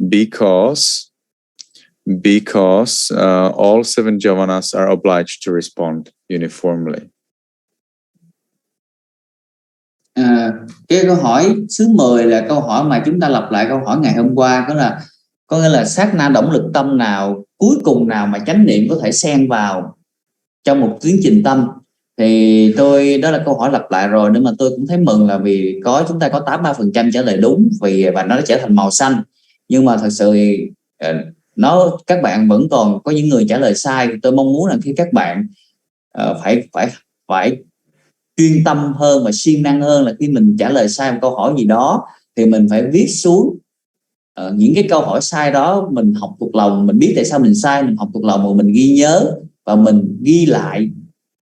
because all 7 javanas are obliged to respond uniformly. Cái câu hỏi số 10 là câu hỏi mà chúng ta lặp lại câu hỏi ngày hôm qua, có nghĩa là sát na động lực tâm nào cuối cùng nào mà chánh niệm có thể xen vào trong một tiến trình tâm. Thì đó là câu hỏi lặp lại rồi, nhưng mà tôi cũng thấy mừng là vì chúng ta có 83% trả lời đúng và nó đã trở thành màu xanh. Nhưng mà thật sự thì các bạn vẫn còn có những người trả lời sai. Tôi mong muốn là khi các bạn phải chuyên tâm hơn và siêng năng hơn, là khi mình trả lời sai một câu hỏi gì đó thì mình phải viết xuống những cái câu hỏi sai đó, mình học thuộc lòng, mình biết tại sao mình sai, mình học thuộc lòng rồi mình ghi nhớ và mình ghi lại,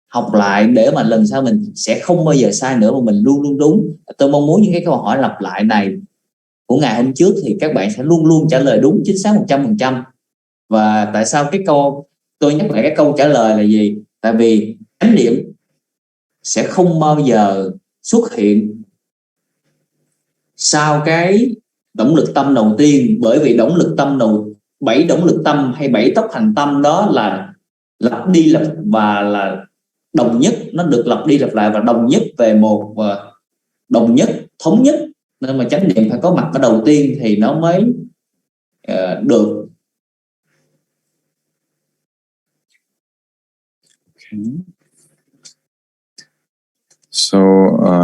học lại để mà lần sau mình sẽ không bao giờ sai nữa mà mình luôn luôn đúng. Tôi mong muốn những cái câu hỏi lặp lại này của ngày hôm trước thì các bạn sẽ luôn luôn trả lời đúng, chính xác 100%. Và tại sao tôi nhắc lại cái câu trả lời là gì? Tại vì chánh niệm sẽ không bao giờ xuất hiện sau cái động lực tâm đầu tiên, bởi vì động lực tâm 7 động lực tâm hay 7 tốc hành tâm đó là lặp đi lặp và là đồng nhất, nó được lặp đi lặp lại và đồng nhất về một đồng nhất, thống nhất, nên mà chánh niệm phải có mặt ở đầu tiên thì nó mới được. Okay. So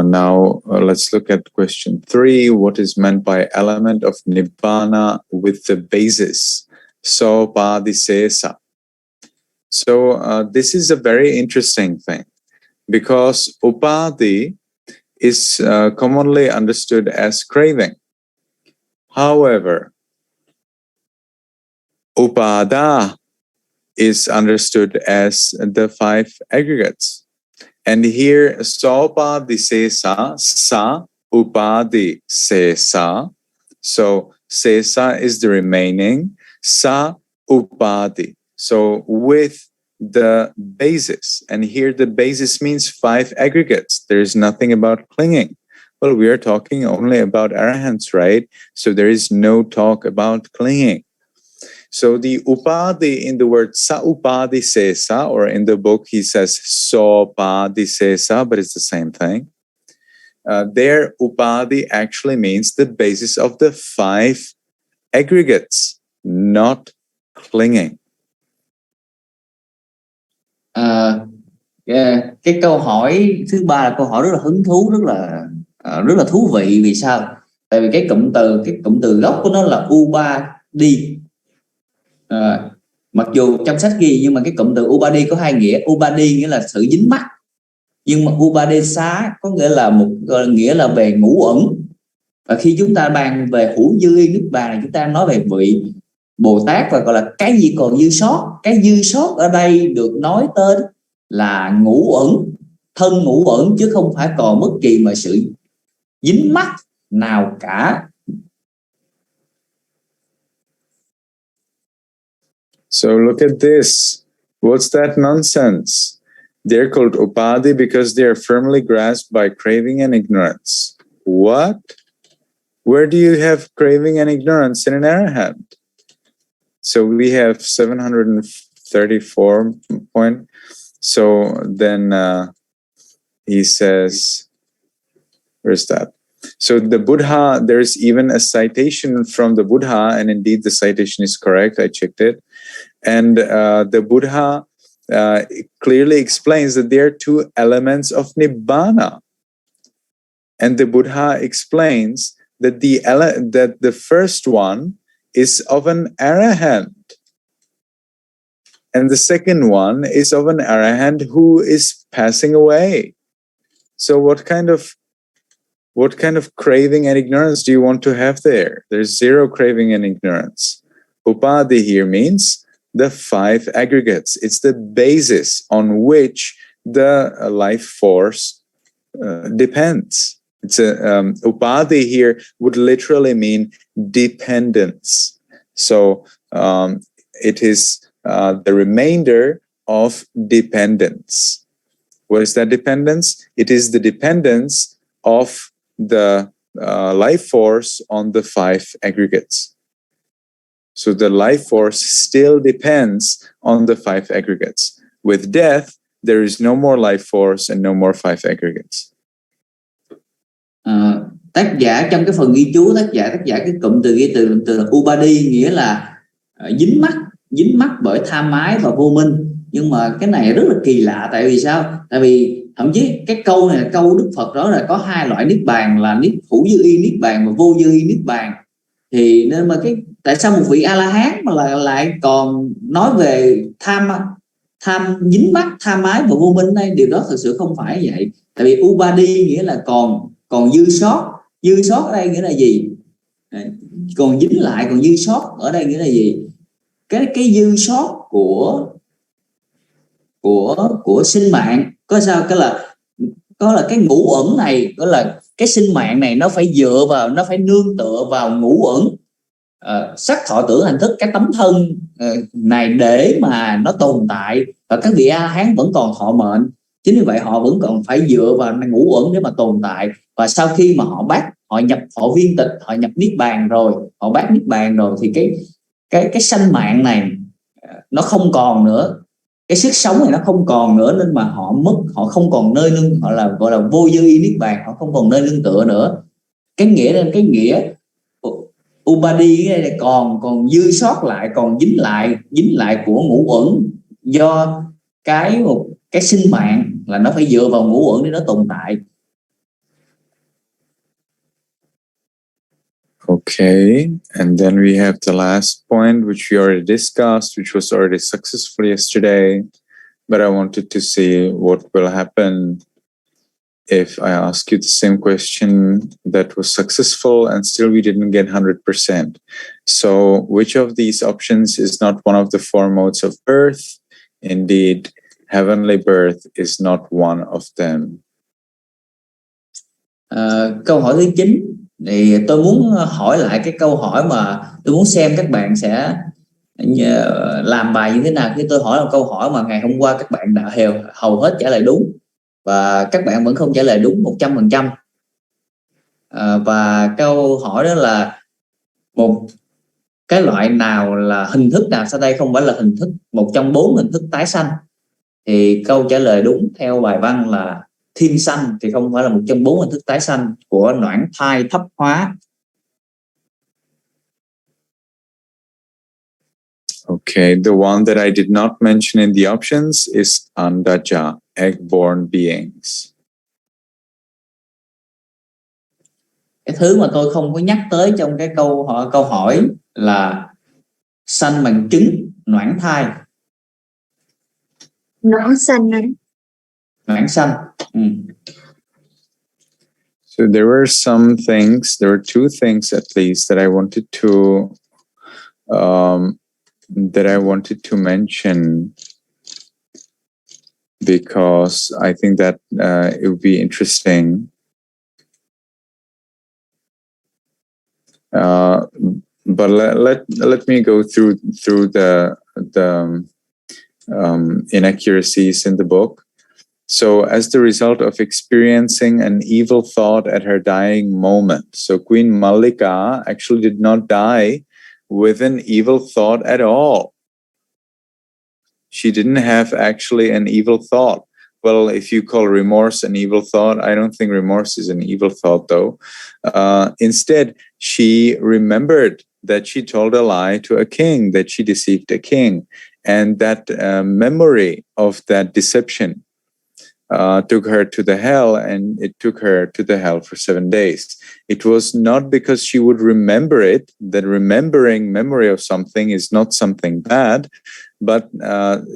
now let's look at question 3. What is meant by element of nibbana with the basis sopadisesa? So this is a very interesting thing, because upadhi is commonly understood as craving. However, upada is understood as the 5 aggregates. And here, sopadisesa, sa upadi sesa. So sesa is the remaining, sa upadi. So with the basis, and here the basis means 5 aggregates. There is nothing about clinging. Well, we are talking only about arahants, right? So there is no talk about clinging. So the upadi in the word sa upadi sesa, or in the book he says sopadi sesa, but it's the same thing. There upadi actually means the basis of the 5 aggregates, not clinging. Cái câu hỏi thứ 3 là câu hỏi rất là hứng thú, rất là thú vị. Vì sao? Tại vì cái cụm từ gốc của nó là upadi. Mặc dù trong sách ghi nhưng mà cái cụm từ upadi có 2 nghĩa. Upadi nghĩa là sự dính mắc, nhưng mà upadesa có nghĩa là về ngũ ẩn. Và khi chúng ta bàn về hữu dư niết bàn này, chúng ta nói về vị Bồ Tát và gọi là cái gì còn dư sót. Cái dư sót ở đây được nói tên là ngũ ẩn, thân ngũ ẩn, chứ không phải còn bất kỳ mà sự dính mắc nào cả. So look at this. What's that nonsense? They're called upadi because they are firmly grasped by craving and ignorance. What? Where do you have craving and ignorance in an arahant? So we have 734 point. So then he says, where's that? So the Buddha, there's even a citation from the Buddha, and indeed the citation is correct. I checked it. And the Buddha clearly explains that there are 2 elements of Nibbana. And the Buddha explains that the first one is of an arahant, and the second one is of an arahant who is passing away. So what kind of craving and ignorance do you want to have there? There's 0 craving and ignorance. Upadi here means the 5 aggregates. It's the basis on which the life force depends. It's upadi here would literally mean dependence. So it is the remainder of dependence. What is that dependence? It is the dependence of the life force on the 5 aggregates. So the life force still depends on the five aggregates. With death, there is no more life force and no more five aggregates. Tác giả trong cái phần ghi chú, tác giả cái cụm từ ghi từ Upadi, nghĩa là dính mắc bởi tham ái và vô minh. Nhưng mà cái này rất là kỳ lạ, tại vì sao? Tại vì thậm chí cái câu này là câu Đức Phật đó là có hai loại niết bàn là hữu dư y niết bàn và vô dư y niết bàn. Thì nên mà tại sao một vị A-la-hán mà lại còn nói về tham dính mắc, tham ái và vô minh đây? Điều đó thực sự không phải vậy. Tại vì Upadi nghĩa là còn dư sót ở đây nghĩa là gì? Còn dính lại, còn dư sót ở đây nghĩa là gì? Cái dư sót của sinh mạng có sao có là cái ngũ uẩn này, có là cái sinh mạng này nó phải dựa vào, nó phải nương tựa vào ngũ uẩn, sắc thọ tưởng hành thức, cái tấm thân này để mà nó tồn tại. Và các vị A-la-hán vẫn còn thọ mệnh, chính vì vậy họ vẫn còn phải dựa vào ngũ uẩn để mà tồn tại. Và sau khi mà họ viên tịch, họ nhập niết bàn rồi, họ bát niết bàn rồi, thì cái sanh mạng này nó không còn nữa, cái sức sống này nó không còn nữa, nên mà họ không còn nơi nương, họ là gọi là vô dư y niết bàn, họ không còn nơi nương tựa nữa. Cái nghĩa Upadi đây là còn dư sót lại, còn dính lại của ngũ uẩn, do cái sinh mạng là nó phải dựa vào ngũ uẩn để nó tồn tại. Okay, and then we have the last point, which we already discussed, which was already successful yesterday, but I wanted to see what will happen if I ask you the same question that was successful and still we didn't get 100%. So which of these options is not one of the four modes of birth? Indeed, heavenly birth is not one of them. Câu hỏi thứ 9 thì tôi muốn hỏi lại cái câu hỏi mà tôi muốn xem các bạn sẽ làm bài như thế nào khi tôi hỏi một câu hỏi mà ngày hôm qua các bạn đã hầu hết trả lời đúng, và các bạn vẫn không trả lời đúng 100%. Và câu hỏi đó là một cái loại nào là hình thức nào sau đây không phải là hình thức, một trong 4 hình thức tái sanh. Thì câu trả lời đúng theo bài văn là thiên sanh, thì không phải là một trong 4 hình thức tái sanh của noãn thai thấp hóa. Okay, the one that I did not mention in the options is Andaja, egg-born beings. Cái thứ mà tôi không có nhắc tới trong cái câu hỏi là sanh bằng trứng, noãn thai. Noãn sanh. Noãn sanh. So there were two things at least that I wanted to mention, because I think that it would be interesting. But let me go through the inaccuracies in the book. So as the result of experiencing an evil thought at her dying moment, so Queen Mallika actually did not die with an evil thought at all. She didn't have actually an evil thought. Well, if you call remorse an evil thought, I don't think remorse is an evil thought, though. Instead, she remembered that she told a lie to a king, that she deceived a king. And that memory of that deception took her to the hell, and it took her to the hell for 7 days. It was not because she would remember it, that remembering memory of something is not something bad, but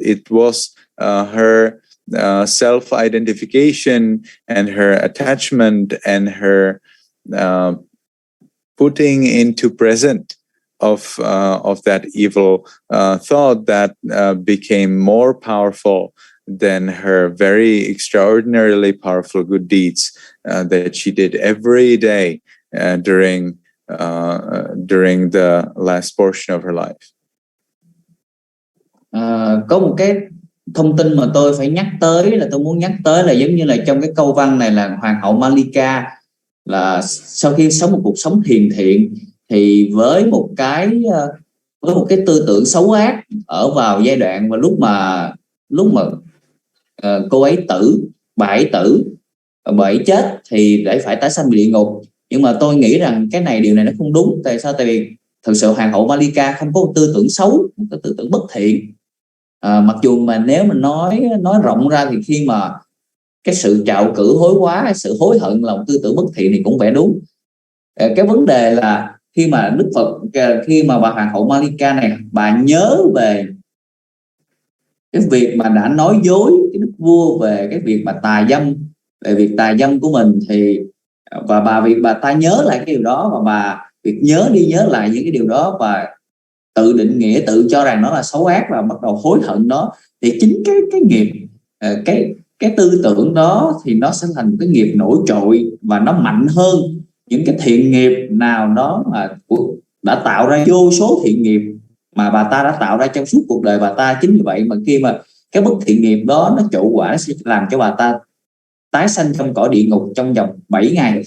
it was her self-identification and her attachment and her putting into present of that evil thought that became more powerful than her very extraordinarily powerful good deeds that she did every day during the last portion of her life. Có một cái thông tin mà tôi phải nhắc tới, là tôi muốn nhắc tới là giống như là trong cái câu văn này là Hoàng hậu Mallika là sau khi sống một cuộc sống hiền thiện, thì với với một cái tư tưởng xấu ác ở vào giai đoạn và lúc mà cô ấy bà ấy bà ấy chết thì để phải tái sanh địa ngục. Nhưng mà tôi nghĩ rằng điều này nó không đúng. Tại sao? Tại vì thực sự hoàng hậu Malika không có một tư tưởng xấu, một cái tư tưởng bất thiện. Mặc dù mà nếu mình nói rộng ra thì khi mà cái sự trạo cử hối hóa, sự hối hận là một tư tưởng bất thiện thì cũng vẻ đúng. Cái vấn đề là khi mà Đức Phật, khi mà bà hoàng hậu Malika này bà nhớ về cái việc mà đã nói dối cái đức vua về cái việc mà về việc tà dâm của mình, thì bà ta nhớ lại cái điều đó, và bà việc nhớ lại những cái điều đó và tự định nghĩa, tự cho rằng nó là xấu ác và bắt đầu hối hận đó, thì chính cái nghiệp, cái tư tưởng đó thì nó sẽ thành cái nghiệp nổi trội và nó mạnh hơn những cái thiện nghiệp nào đó mà đã tạo ra vô số thiện nghiệp mà bà ta đã tạo ra trong suốt cuộc đời bà ta. Chính vì vậy mà khi mà cái bất thiện nghiệp đó nó trổ quả, nó sẽ làm cho bà ta tái sanh trong cõi địa ngục trong vòng 7 ngày.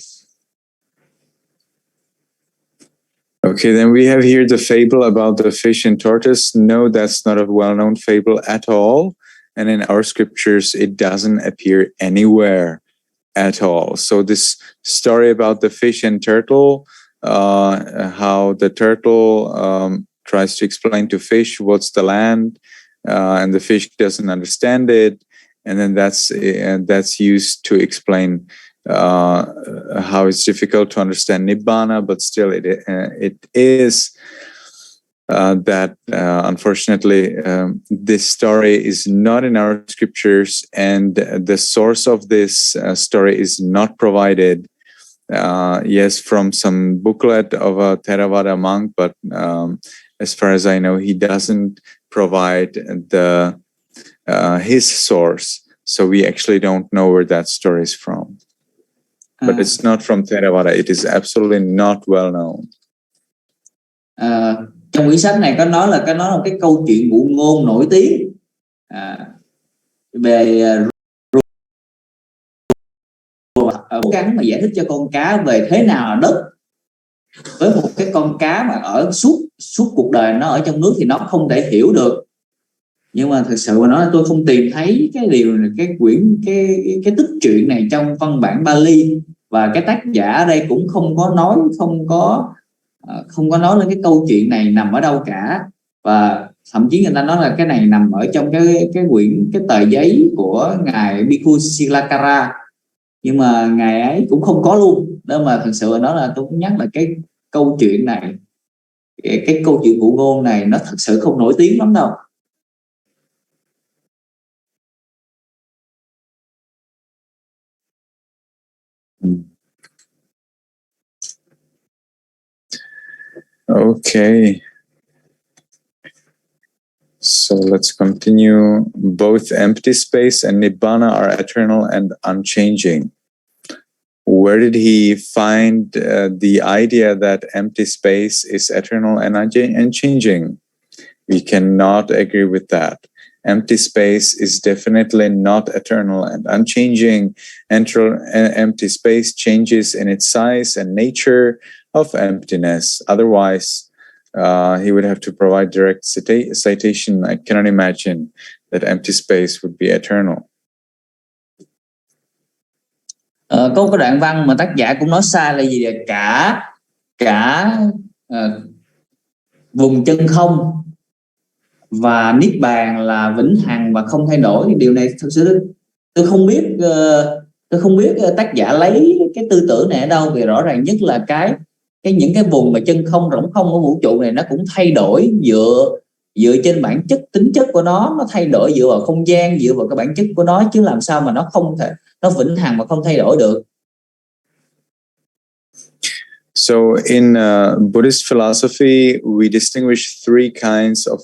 Okay, then we have here the fable about the fish and tortoise. No, that's not a well-known fable at all. And in our scriptures, it doesn't appear anywhere at all. So this story about the fish and turtle, how the turtle tries to explain to fish what's the land, and the fish doesn't understand it. And then that's used to explain how it's difficult to understand Nibbana, but still it is that unfortunately this story is not in our scriptures, and the source of this story is not provided. Yes, from some booklet of a Theravada monk, but as far as I know, he doesn't provide his source, so we actually don't know where that story is from. But it's not from Theravada. It is absolutely not well known. Trong quyển sách này có nói một cái câu chuyện ngụ ngôn nổi tiếng về cố gắng mà giải thích cho con cá về thế nào là đất, với một cái con cá mà ở suốt cuộc đời nó ở trong nước thì nó không thể hiểu được. Nhưng mà thực sự mà nói tôi không tìm thấy cái tích truyện này trong văn bản Bali, và cái tác giả ở đây cũng không có nói lên cái câu chuyện này nằm ở đâu cả. Và thậm chí người ta nói là cái này nằm ở trong cái tờ giấy của ngài Bhikkhu Silakara, nhưng mà ngài ấy cũng không có luôn. Nên mà thực sự đó là tôi cũng nhắc là cái câu chuyện này, cái câu chuyện ngụ ngôn này nó thật sự không nổi tiếng lắm đâu. Okay. So let's continue. Both empty space and Nibbana are eternal and unchanging. Where did he find the idea that empty space is eternal and unchanging? We cannot agree with that. Empty space is definitely not eternal and unchanging. Empty space changes in its size and nature of emptiness. Otherwise, he would have to provide direct citation. I cannot imagine that empty space would be eternal. Có cái đoạn văn mà tác giả cũng nói sai là gì? Cả vùng chân không và niết bàn là vĩnh hằng và không thay đổi. Điều này thực sự tôi không biết tác giả lấy cái tư tưởng này ở đâu, vì rõ ràng nhất là những cái vùng mà chân không rỗng không của vũ trụ này nó cũng thay đổi dựa trên bản chất, tính chất của nó thay đổi dựa vào không gian, dựa vào cái bản chất của nó, chứ làm sao mà nó vĩnh hằng mà không thay đổi được. So in Buddhist philosophy, we distinguish three kinds of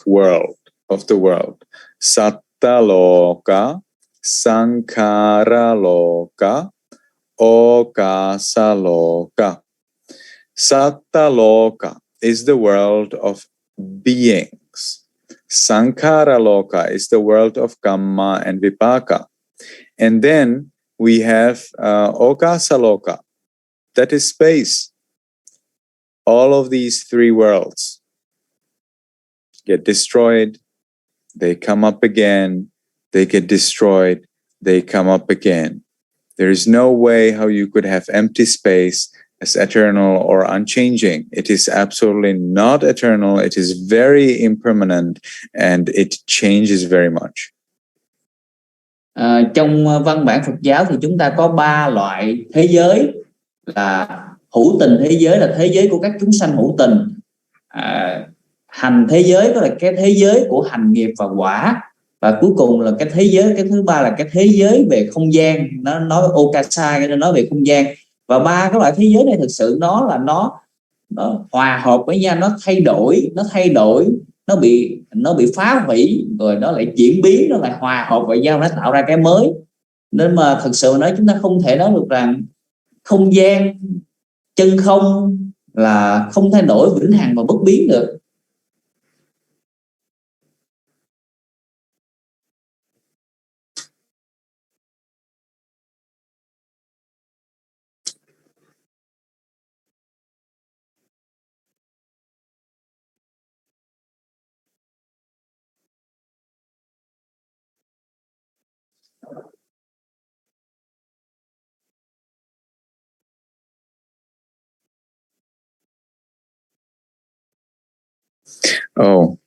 the world: Satta Loka, Sankhara Loka, Okasa Loka. Satta Loka is the world of beings. Sankhara Loka is the world of Kamma and Vipaka. And then we have Okasa Loka, that is space. All of these three worlds get destroyed, they come up again, they get destroyed, they come up again. There is no way how you could have empty space as eternal or unchanging. It is absolutely not eternal. It is very impermanent and it changes very much. Trong văn bản Phật giáo thì chúng ta có 3 loại thế giới, là hữu tình thế giới là thế giới của các chúng sanh hữu tình, hành thế giới đó là cái thế giới của hành nghiệp và quả, và cuối cùng là cái thế giới, cái thứ ba là cái thế giới về không gian, nó nói okasa, nó nói về không gian. Và 3 cái loại thế giới này thực sự nó hòa hợp với nhau, nó thay đổi, nó bị phá hủy rồi nó lại chuyển biến, nó lại hòa hợp với nhau, nó tạo ra cái mới. Nên mà thực sự nói chúng ta không thể nói được rằng không gian chân không là không thay đổi, vĩnh hằng và bất biến được. Oh,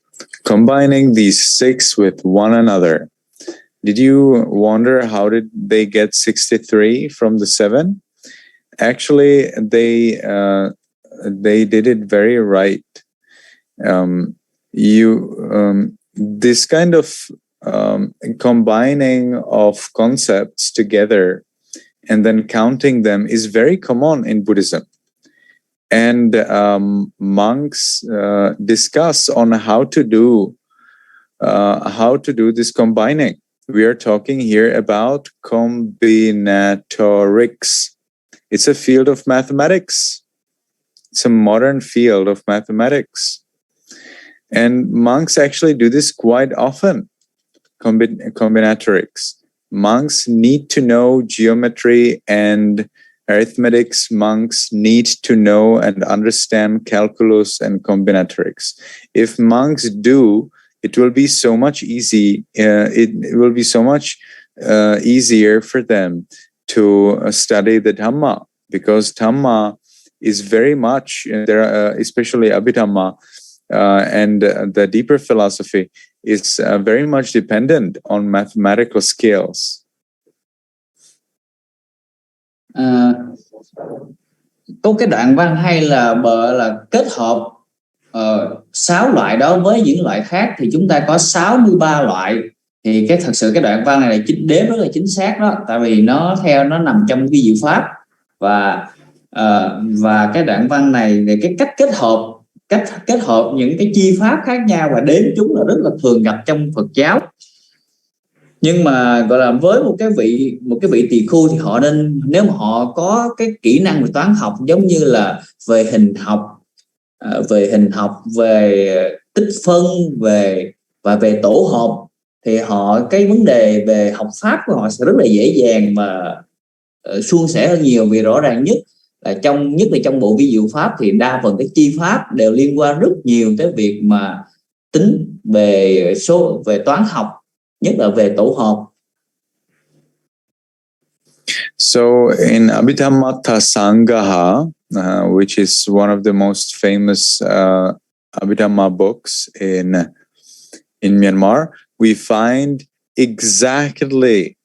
combining these 6 with one another. Did you wonder how did they get 63 from the 7? Actually, they did it very right. This kind of combining of concepts together and then counting them is very common in Buddhism. And monks discuss on how to do this combining. We are talking here about combinatorics. It's a field of mathematics. It's a modern field of mathematics. And monks actually do this quite often, combinatorics. Monks need to know geometry and arithmetics. Monks need to know and understand calculus and combinatorics. If monks do, it will be so much easy. It will be so much easier for them to study the Dhamma, because Dhamma is very much especially Abhidhamma and the deeper philosophy is very much dependent on mathematical skills. Có cái đoạn văn hay là kết hợp 6 loại đó với những loại khác thì chúng ta có 63 loại. Thì thật sự cái đoạn văn này là đếm rất là chính xác đó, tại vì nó nằm trong cái diệu pháp, và cái đoạn văn này về cái cách kết hợp những cái chi pháp khác nhau và đếm chúng là rất là thường gặp trong Phật giáo. Nhưng mà gọi là với một cái vị tỳ khưu thì họ nên, nếu mà họ có cái kỹ năng về toán học giống như là về hình học, về tích phân, và về tổ hợp, thì cái vấn đề về học pháp của họ sẽ rất là dễ dàng và suôn sẻ hơn nhiều. Vì rõ ràng nhất là trong bộ vi diệu pháp thì đa phần cái chi pháp đều liên quan rất nhiều tới việc mà tính về toán học, nhất là về tổ hợp. So in Abhidhamma Sangaha, which is one of the most famous Abhidhamma books in Myanmar, we find exactly,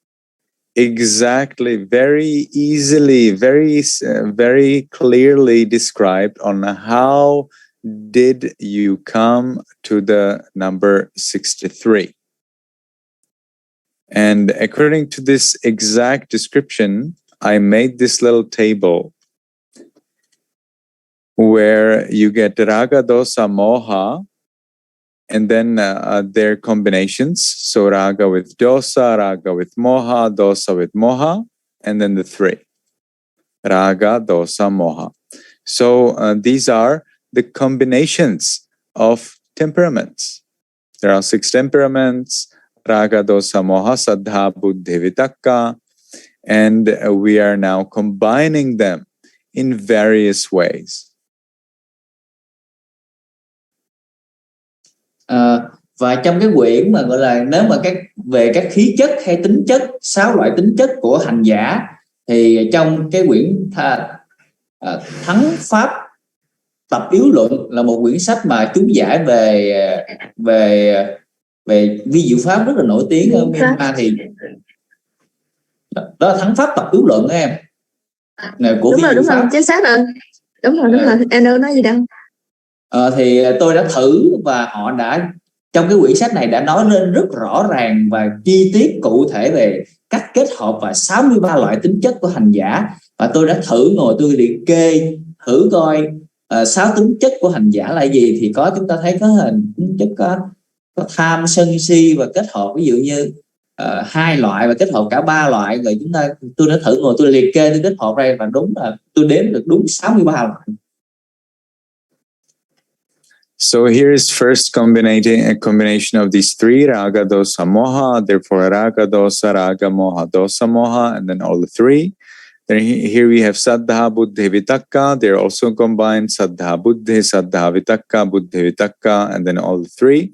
very easily, very clearly described on how did you come to the number 63. And according to this exact description, I made this little table where you get raga, dosa, moha, and then their combinations. So raga with dosa, raga with moha, dosa with moha, and then the 3. Raga, dosa, moha. So these are the combinations of temperaments. There are 6 temperaments: raga, dosa, moha, saddha, buddhi, vitakka, and we are now combining them in various ways. Và trong cái quyển mà gọi là nếu mà về các khí chất hay tính chất, 6 loại tính chất của hành giả, thì trong cái quyển Thắng Pháp Tập Yếu Luận là một quyển sách mà chú giải về vi diệu pháp rất là nổi tiếng ở Myanmar, thì đó là Thắng Pháp Tập Yếu Luận em. Của đúng rồi, chính xác rồi. Đúng rồi, em đâu nói gì đâu. Thì tôi đã thử, và họ đã trong cái quyển sách này đã nói lên rất rõ ràng và chi tiết cụ thể về cách kết hợp và 63 loại tính chất của hành giả. Và tôi đã thử ngồi tôi liệt kê thử coi 6 tính chất của hành giả là gì, thì chúng ta thấy có hình tính chất có tham sân si, và kết hợp ví dụ như 2 loại và kết hợp cả 3 loại, rồi tôi đã thử ngồi tôi liệt kê, tôi kết hợp ra, và đúng là tôi đếm được đúng 63 loại. So here is first a combination of these three, raga, dosa, moha. Therefore, raga, dosa, raga, moha, dosa, moha, and then all the three. Then here we have saddha, buddhi, vitakka. They're also combined, saddha, buddhi, saddha, vitakka, buddhi, vitakka, and then all the three.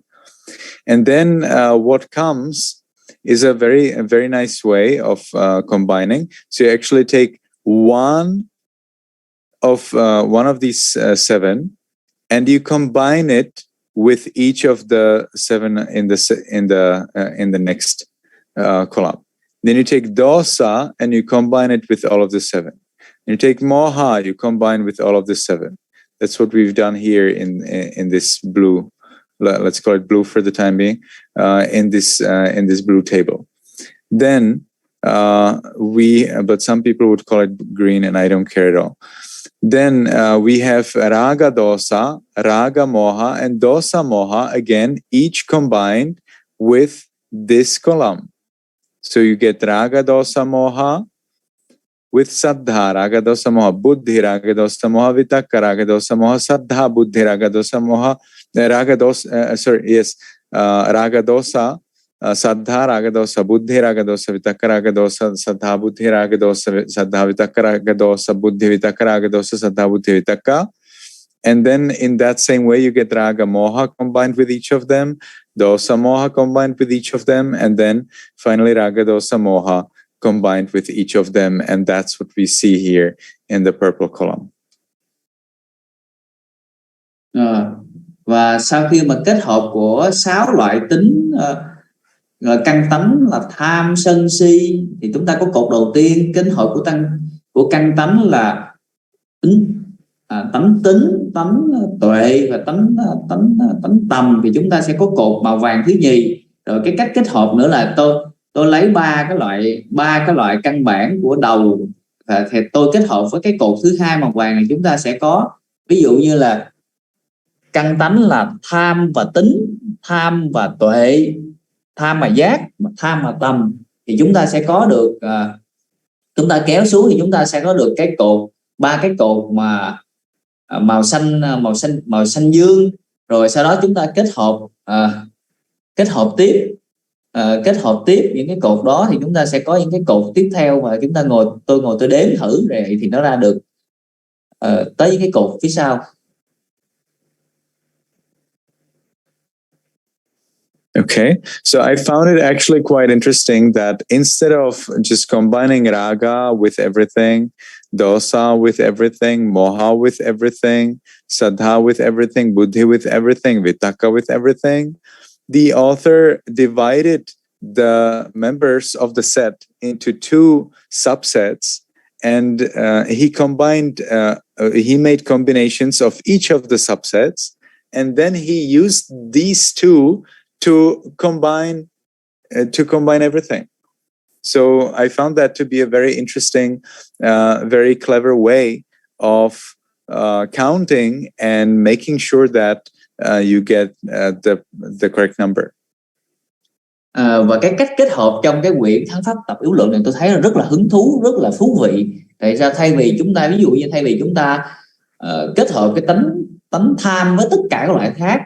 And then what comes is a very nice way of combining. So you actually take one of these 7, and you combine it with each of the 7 in the next column. Then you take dosa and you combine it with all of the 7. And you take moha, you combine with all of the 7. That's what we've done here in this blue. Let's call it blue for the time being. In this blue table. Then but some people would call it green, and I don't care at all. Then we have raga dosa, raga moha, and dosa moha, again, each combined with this column. So you get raga dosa moha with saddha, raga dosa moha, buddhi, raga dosa moha, vitakka, raga dosa moha, saddha, buddhi, raga dosa moha, raga dosa, saddha, raga dosa, buddhi, raga dosa, vitakka, raga dosa, saddha, buddhi, raga dosa, saddha, vitakka, raga dosa, buddhi, vitakka, raga dosa, saddha, buddhi, vitakka. And then in that same way, you get raga moha combined with each of them, dosa moha combined with each of them, and then finally raga dosa moha combined with each of them. And that's what we see here in the purple column. Và sau khi mà kết hợp của 6 loại tính căn tánh là tham sân si, thì chúng ta có cột đầu tiên kết hợp của căn tánh là tánh tính, tánh tuệ và tánh tầm, thì chúng ta sẽ có cột màu vàng thứ nhì. Rồi cái cách kết hợp nữa là tôi lấy ba cái loại căn bản của đầu, thì tôi kết hợp với cái cột thứ hai màu vàng này, chúng ta sẽ có ví dụ như là căn tánh là tham và tính, tham và tuệ, tham mà giác, tham mà tầm, thì chúng ta sẽ có được chúng ta kéo xuống thì chúng ta sẽ có được cái cột, 3 cái cột mà màu xanh dương. Rồi sau đó chúng ta kết hợp tiếp những cái cột đó, thì chúng ta sẽ có những cái cột tiếp theo, và chúng ta tôi đếm thử rồi thì nó ra được tới những cái cột phía sau. Okay, so I found it actually quite interesting that instead of just combining raga with everything, dosa with everything, moha with everything, saddha with everything, buddhi with everything, vitakka with everything, the author divided the members of the set into 2 subsets, and he made combinations of each of the subsets, and then he used these 2 to combine everything. So I found that to be a very interesting, very clever way of counting and making sure that you get the correct number. Và cái cách kết hợp trong cái quyển Thắng Pháp Tập Yếu Luận này tôi thấy là rất là hứng thú, rất là thú vị. Tại sao thay vì chúng ta kết hợp cái tánh tham với tất cả các loại khác,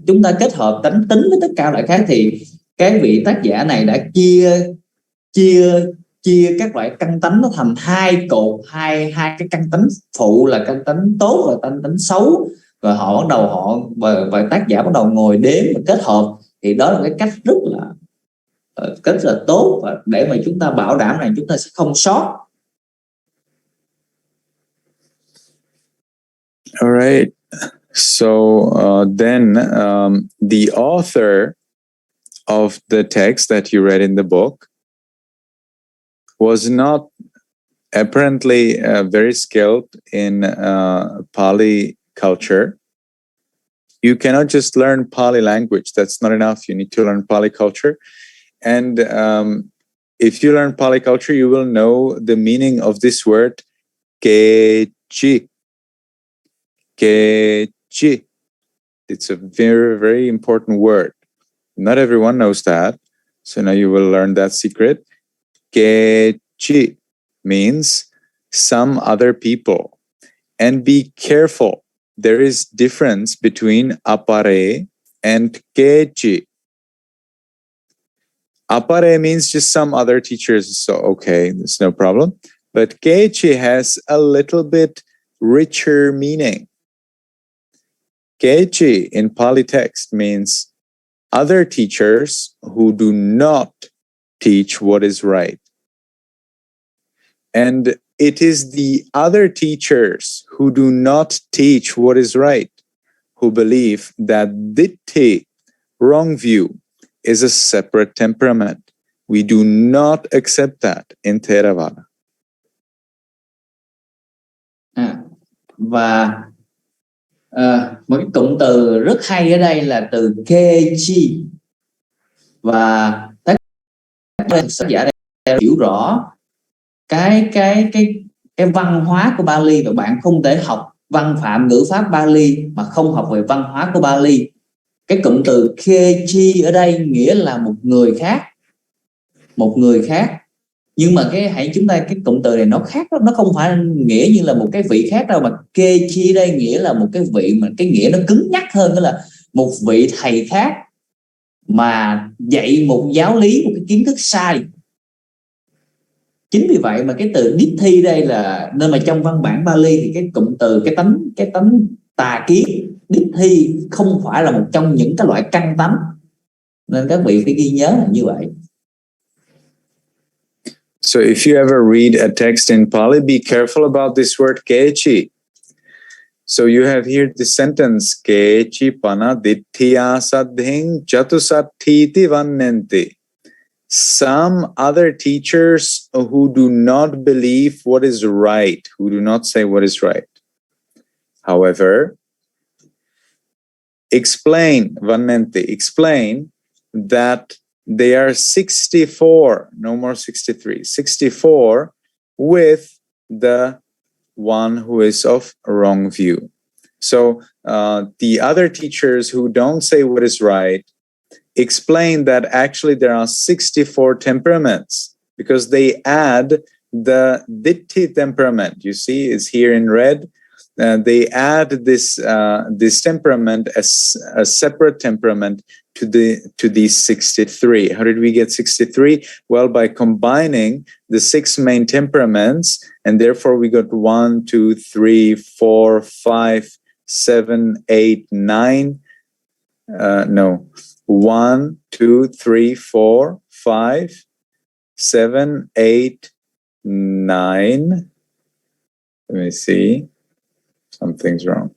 chúng ta kết hợp tánh tính với tất cả các loại khác, thì cái vị tác giả này đã chia các loại căn tánh nó thành 2 cột, hai cái căn tánh phụ là căn tánh tốt và căn tánh xấu, và họ bắt đầu và tác giả bắt đầu ngồi đếm và kết hợp, thì đó là cái cách rất là tốt và để mà chúng ta bảo đảm rằng chúng ta sẽ không sót. All right. So then the author of the text that you read in the book was not apparently very skilled in Pali culture. You cannot just learn Pali language. That's not enough. You need to learn Pali culture. And if you learn Pali culture, you will know the meaning of this word, kechi. Kechi. It's a very, very important word. Not everyone knows that. So now you will learn that secret. Kechi means some other people. And be careful. There is difference between apare and kechi. Apare means just some other teachers, so okay, there's no problem. But kechi has a little bit richer meaning. Kechi in Pali text means other teachers who do not teach what is right. And it is the other teachers who do not teach what is right, who believe that ditti, wrong view, is a separate temperament. We do not accept that in Theravada. Và một cái cụm từ rất hay ở đây là từ kechi, và tác giả đây hiểu rõ cái văn hóa của Bali, và bạn không thể học văn phạm ngữ pháp Bali mà không học về văn hóa của Bali. Cái cụm từ kechi ở đây nghĩa là một người khác. Nhưng mà chúng ta cái cụm từ này nó khác, nó không phải nghĩa như là một cái vị khác đâu, mà kechi đây nghĩa là một cái vị mà cái nghĩa nó cứng nhắc hơn, đó là một vị thầy khác mà dạy một giáo lý, một cái kiến thức sai. Chính vì vậy mà cái từ ditti đây là nên mà trong văn bản Bali thì cái cụm từ cái tánh tà kiến ditti không phải là một trong những cái loại căn tánh, nên các vị phải ghi nhớ là như vậy. So if you ever read a text in Pali, be careful about this word kechi. So you have here the sentence kechi pana ditthiya saddhing chatusatthiti vannenti. Some other teachers who do not believe what is right, who do not say what is right. However, explain that they are 64, no more 63, 64 with the one who is of wrong view. So the other teachers who don't say what is right explain that actually there are 64 temperaments, because they add the ditti temperament. You see, is here in red. They add this temperament as a separate temperament to these 63. How did we get 63? Well, by combining the 6 main temperaments, and therefore we got 1, 2, 3, 4, 5, 7, 8, 9. 1, 2, 3, 4, 5, 7, 8, 9. Let me see. Something's wrong.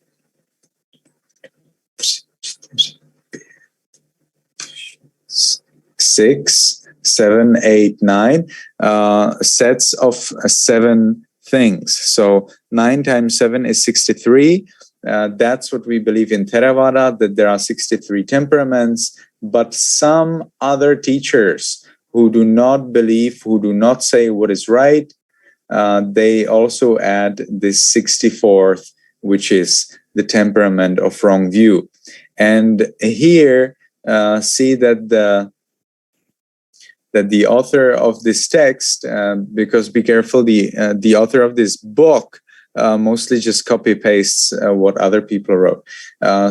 6, 7, 8, 9 sets of 7 things. So 9 times 7 is 63. That's what we believe in Theravada, that there are 63 temperaments. But some other teachers who do not believe, who do not say what is right, they also add this 64th, which is the temperament of wrong view. And here, see that the author of this text, because be careful, the author of this book mostly just copy pastes what other people wrote.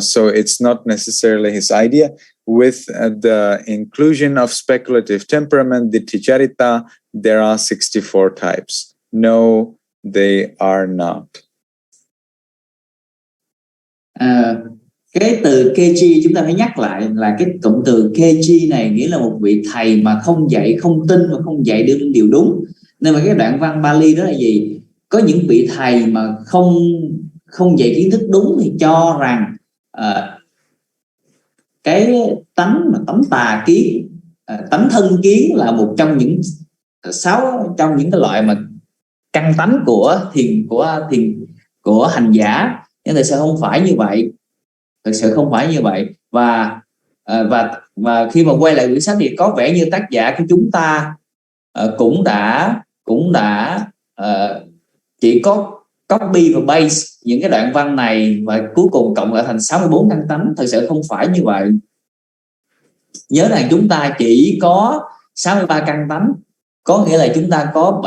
So it's not necessarily his idea. With the inclusion of speculative temperament, the Carita, there are 64 types. No, they are not. Cái từ Keji chúng ta phải nhắc lại là cái cụm từ Keji này nghĩa là một vị thầy mà không dạy không tin và không dạy được điều đúng. Nên mà cái đoạn văn Bali đó là gì? Có những vị thầy mà không dạy kiến thức đúng thì cho rằng cái tánh tà kiến, tánh thân kiến là một trong những 6 trong những cái loại mà căn tánh của hành giả. Nhưng thực sự không phải như vậy, và khi mà quay lại quyển sách thì có vẻ như tác giả của chúng ta cũng đã chỉ có copy và paste những cái đoạn văn này và cuối cùng cộng lại thành 64 căn tánh. Thực sự không phải như vậy. Nhớ rằng chúng ta chỉ có 63 căn tánh, có nghĩa là chúng ta có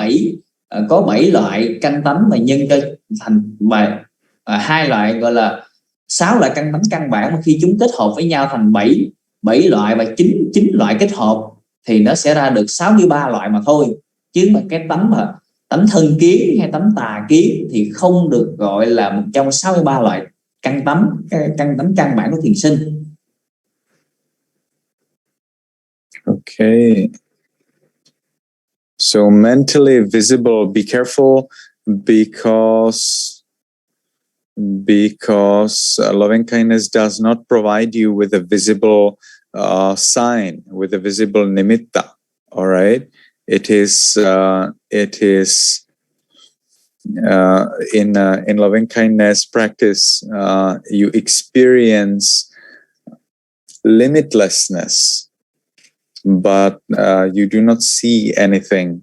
7 loại căn tánh mà nhân cho thành 2 loại gọi là 6 loại căn tánh căn bản, mà khi chúng kết hợp với nhau thành 7 loại và 9 loại kết hợp thì nó sẽ ra được 63 loại mà thôi. Chứ mà cái tánh thân kiến hay tánh tà kiến thì không được gọi là một trong 63 loại căn tánh căn bản của thiền sinh. Okay. So mentally visible, be careful because loving kindness does not provide you with a visible sign, with a visible nimitta. All right, it is in loving kindness practice you experience limitlessness, but you do not see anything.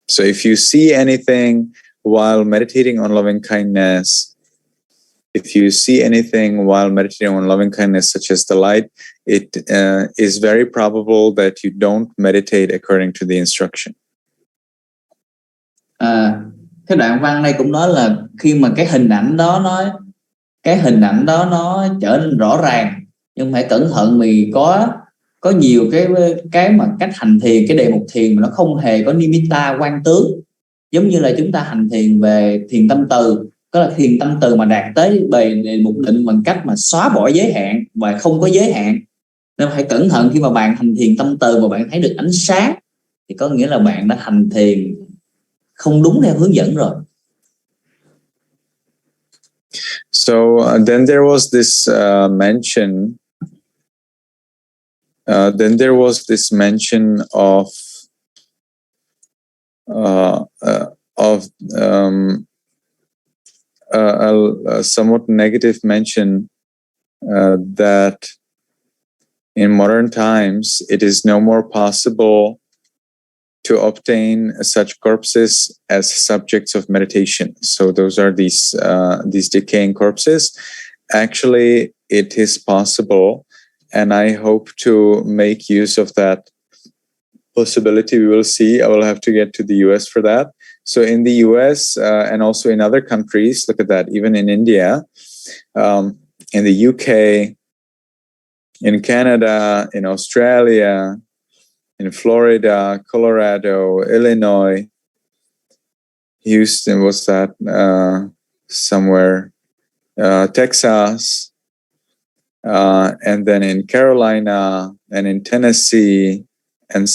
So if you see anything while meditating on loving kindness, such as the light, it is very probable that you don't meditate according to the instruction. Cái đoạn văn này cũng nói là khi mà cái hình ảnh đó nó trở nên rõ ràng, nhưng phải cẩn thận vì có nhiều cái mà cách hành thiền, cái đề mục thiền mà nó không hề có nimitta quan tướng. Giống như là chúng ta hành thiền về thiền tâm từ, có là thiền tâm từ mà đạt tới đề mục định bằng cách mà xóa bỏ giới hạn và không có giới hạn. Nên phải cẩn thận khi mà bạn hành thiền tâm từ mà bạn thấy được ánh sáng thì có nghĩa là bạn đã hành thiền không đúng theo hướng dẫn rồi. So then there was this mention. Then there was this mention of a somewhat negative mention that in modern times it is no more possible to obtain such corpses as subjects of meditation. So those are these decaying corpses. Actually, it is possible, and I hope to make use of that possibility. We will see. I will have to get to the US for that. So in the US and also in other countries, look at that, even in India, in the UK, in Canada, in Australia, in Florida, Colorado, Illinois, Houston, what's that? Somewhere, Texas, and then in Carolina and in Tennessee, and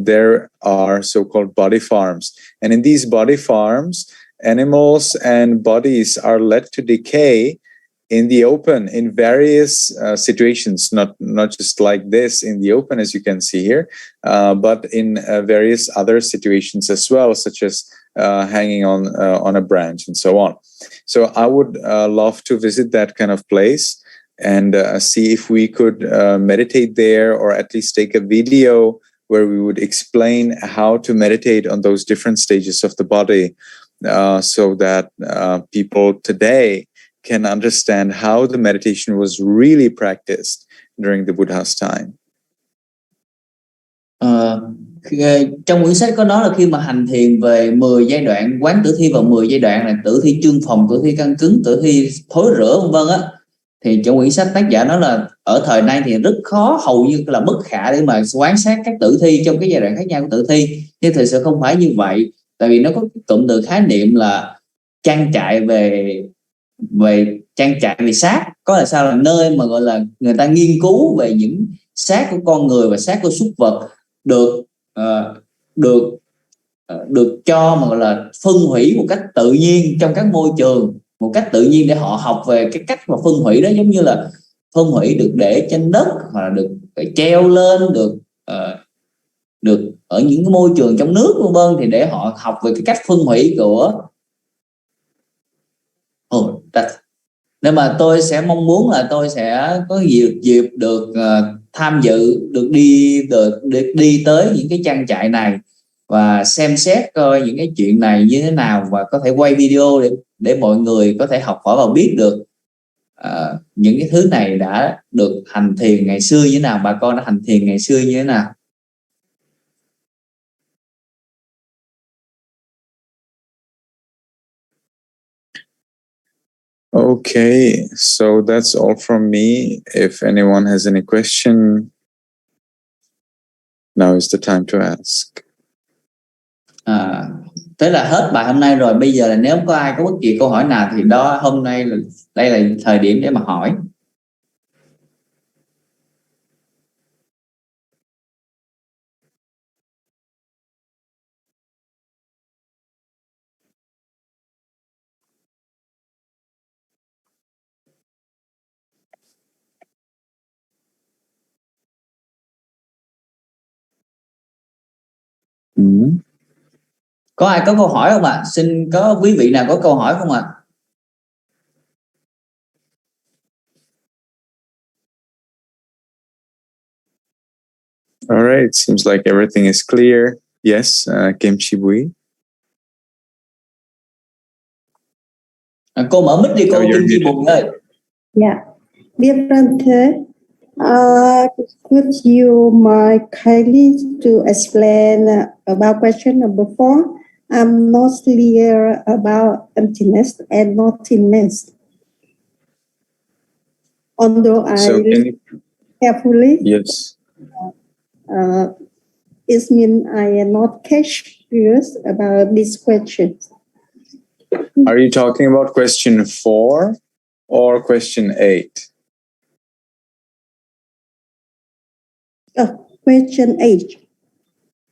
there are so-called body farms. And in these body farms, animals and bodies are let to decay in the open in various situations, not just like this in the open, as you can see here, but in various other situations as well, such as hanging on a branch and so on. So I would love to visit that kind of place and see if we could meditate there, or at least take a video where we would explain how to meditate on those different stages of the body, so that people today can understand how the meditation was really practiced during the Buddha's time. Trong quyển sách có nói là khi mà hành thiền về 10 giai đoạn quán tử thi vào 10 giai đoạn là tử thi chương phòng, tử thi căng cứng, tử thi thối rữa vân vân á, thì trong quyển sách tác giả nói là ở thời nay thì rất khó, hầu như là bất khả để mà quan sát các tử thi trong cái giai đoạn khác nhau của tử thi. Nhưng thực sự không phải như vậy, tại vì nó có cụm từ khái niệm là trang trại về về trang trại về xác, có là sao, là nơi mà gọi là người ta nghiên cứu về những xác của con người và xác của súc vật được cho mà gọi là phân hủy một cách tự nhiên trong các môi trường, một cách tự nhiên để họ học về cái cách mà phân hủy đó, giống như là phân hủy được để trên đất hoặc là được treo lên, được ở những cái môi trường trong nước vân vân, thì để họ học về cái cách phân hủy của nên mà tôi sẽ mong muốn là tôi sẽ có dịp được tham dự, được đi tới những cái trang trại này và xem xét coi những cái chuyện này như thế nào, và có thể quay video để mọi người có thể học hỏi và biết được những cái thứ này đã được hành thiền ngày xưa như thế nào, bà con đã hành thiền ngày xưa như thế nào. Okay, so that's all from me. If anyone has any question, now is the time to ask. Thế là hết bài hôm nay rồi. Bây giờ là nếu có ai có bất kỳ câu hỏi nào thì hôm nay đây là thời điểm để mà hỏi. Có ai có câu hỏi không ạ? Xin có quý vị nào có câu hỏi không ạ? All right, seems like everything is clear. Yes, Kim Chi Bui. Cô mở mic đi cô Kim Chi Bui ơi. Yeah, Birante, could you kindly to explain about question number 4? I'm not clear about emptiness and nothingness. Although I carefully, yes, it means I am not curious about this question. Are you talking about question 4 or question 8? Question 8.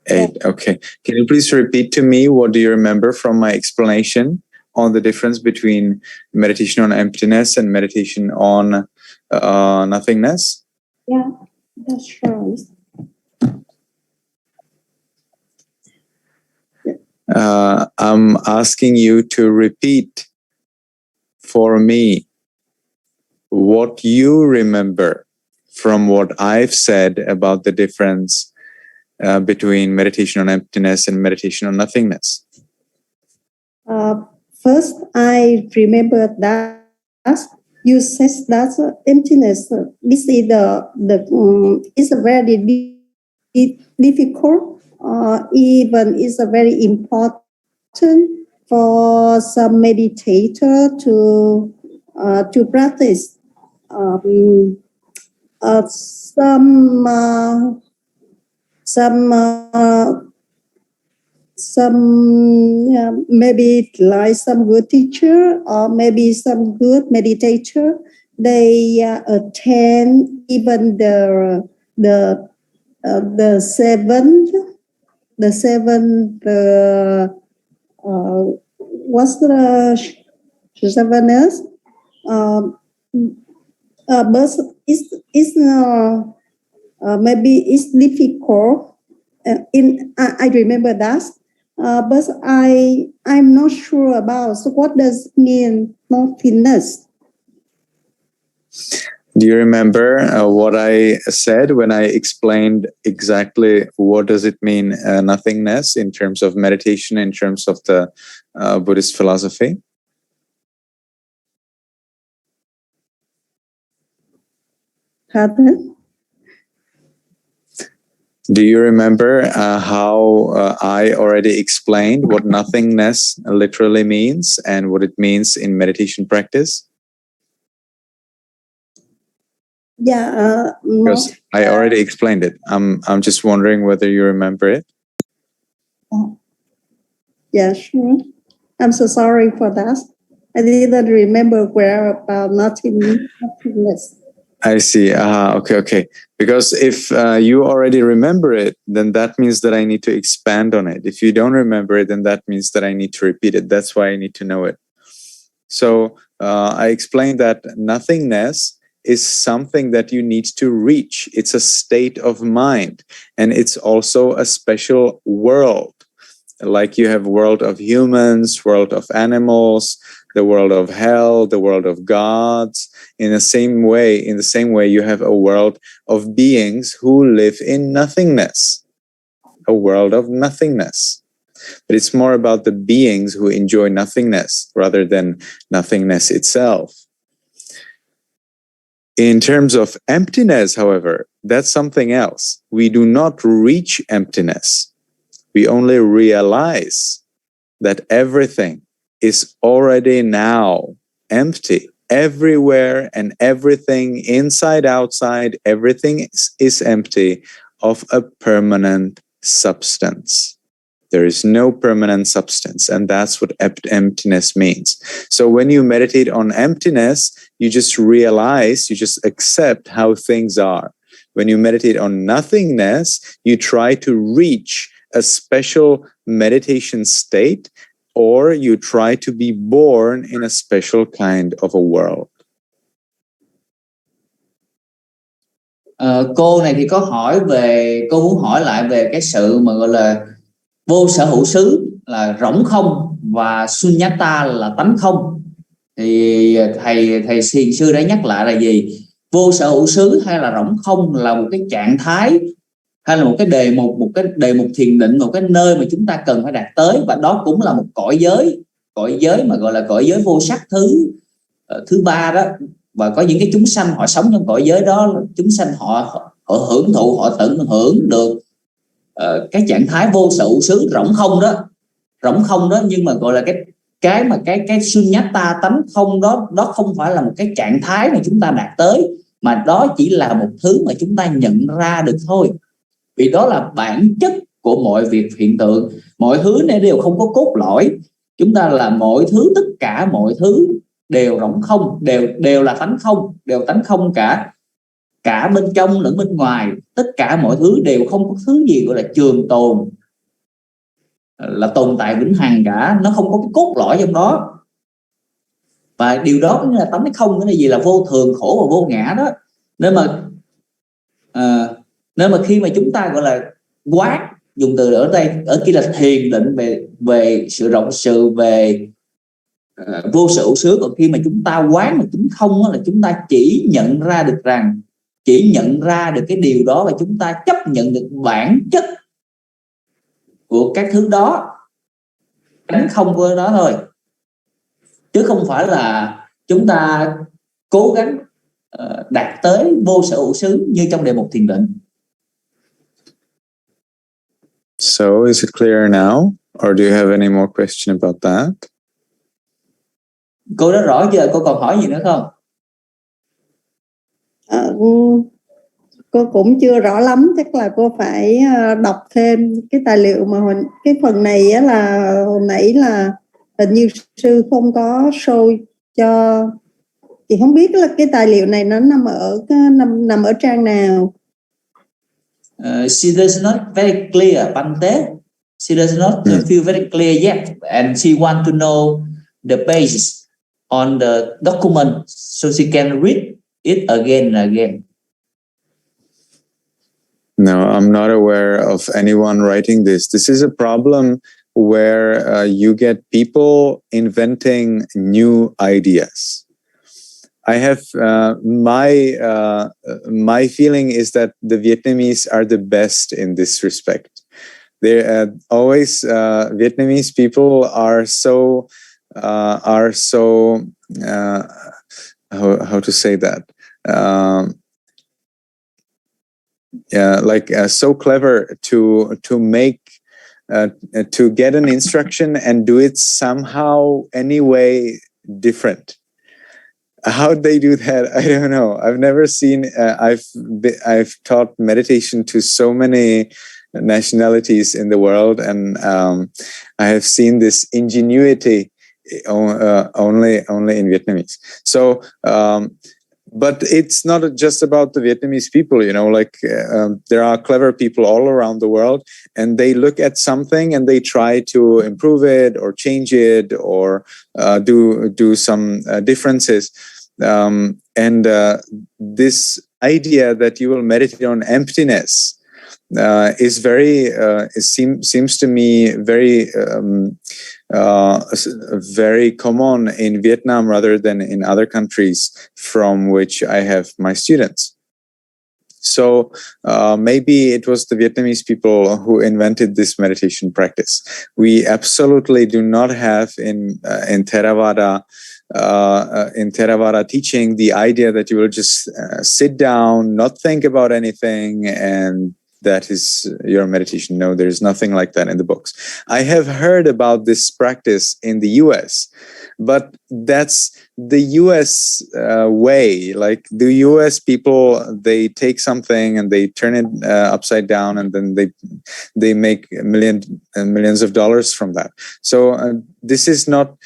8, okay. Can you please repeat to me, what do you remember from my explanation on the difference between meditation on emptiness and meditation on nothingness? Yeah, that's right. I'm asking you to repeat for me what you remember from what I've said about the difference between meditation on emptiness and meditation on nothingness. First, I remember that you said that emptiness. This is it's a very difficult. Even is a very important for some meditator to practice. Some maybe like some good teacher or maybe some good meditator, they attend even the seventh what's the seventh but it's maybe it's difficult. I remember that, but I'm not sure about. So what does it mean nothingness? Do you remember what I said when I explained exactly what does it mean nothingness in terms of meditation, in terms of the Buddhist philosophy? Pardon? Do you remember how I already explained what nothingness literally means and what it means in meditation practice? Yeah, because I already explained it. I'm just wondering whether you remember it. Yeah, sure. I'm so sorry for that. I didn't remember where about nothingness. I see. Okay. Because if you already remember it, then that means that I need to expand on it. If you don't remember it, then that means that I need to repeat it. That's why I need to know it. So I explained that nothingness is something that you need to reach. It's a state of mind, and it's also a special world. Like you have world of humans, world of animals, the world of hell, the world of gods. In the same way, you have a world of beings who live in nothingness, a world of nothingness. But it's more about the beings who enjoy nothingness rather than nothingness itself. In terms of emptiness, however, that's something else. We do not reach emptiness. We only realize that everything is already now empty. Everywhere and everything, inside, outside, everything is empty of a permanent substance. There is no permanent substance, and that's what emptiness means. So when you meditate on emptiness, you just realize, you just accept how things are. When you meditate on nothingness, you try to reach a special meditation state, or you try to be born in a special kind of a world. Cô này thì có hỏi về, cô muốn hỏi lại về cái sự mà gọi là vô sở hữu xứ là rỗng không và sunyata là tánh không. Thì thầy thiền sư đã nhắc lại là gì? Vô sở hữu xứ hay là rỗng không là một cái trạng thái, hay là một cái đề mục thiền định, một cái nơi mà chúng ta cần phải đạt tới, và đó cũng là một cõi giới mà gọi là cõi giới vô sắc thứ ba đó. Và có những cái chúng sanh họ sống trong cõi giới đó, chúng sanh họ hưởng thụ, họ tận hưởng được cái trạng thái vô sở hữu xứ rỗng không đó, nhưng mà gọi là cái sunyata tánh không đó, đó không phải là một cái trạng thái mà chúng ta đạt tới, mà đó chỉ là một thứ mà chúng ta nhận ra được thôi. Vì đó là bản chất của mọi việc hiện tượng, mọi thứ này đều không có cốt lõi. Chúng ta là mọi thứ, tất cả mọi thứ đều rỗng không, đều là tánh không, đều tánh không cả bên trong lẫn bên ngoài. Tất cả mọi thứ đều không có thứ gì gọi là trường tồn, là tồn tại vĩnh hằng cả, nó không có cái cốt lõi trong đó. Và điều đó cũng là tánh không, cái gì là vô thường, khổ và vô ngã đó. Nên mà khi mà chúng ta gọi là quán, dùng từ ở đây ở kia là thiền định về sự rộng sự, về vô sở hữu xứ. Còn khi mà chúng ta quán mà tính không là chúng ta chỉ nhận ra được cái điều đó, và chúng ta chấp nhận được bản chất của các thứ đó, tánh không của đó thôi, chứ không phải là chúng ta cố gắng đạt tới vô sở hữu xứ như trong đề mục thiền định. So is it clear now, or do you have any more question about that? Cô đã rõ chưa? Cô còn hỏi gì nữa không? Cô cũng chưa rõ lắm, chắc là cô phải đọc thêm cái tài liệu mà cái phần này á, là hồi nãy là hình như sư không có show cho, chị không biết là cái tài liệu này nó nằm ở trang nào. She does not very clear, Bante. She does not feel very clear yet, and she want to know the basis on the document so she can read it again and again. No, I'm not aware of anyone writing this. This is a problem where you get people inventing new ideas. I have my feeling is that the Vietnamese are the best in this respect. They always Vietnamese people are so how to say that. So clever to make to get an instruction and do it somehow anyway different. How they do that, I don't know. I've never seen. I've taught meditation to so many nationalities in the world, and I have seen this ingenuity only in Vietnamese. So, but it's not just about the Vietnamese people, you know, like there are clever people all around the world, and they look at something and they try to improve it or change it or do some differences. And this idea that you will meditate on emptiness is very seems to me very common in Vietnam rather than in other countries from which I have my students. So maybe it was the Vietnamese people who invented this meditation practice. We absolutely do not have in Theravada teaching the idea that you will just sit down, not think about anything, and that is your meditation. No, there's nothing like that in the books. I have heard about this practice in the US, but that's the US way. Like the US people, they take something and they turn it upside down, and then they make millions of dollars from that. So this is not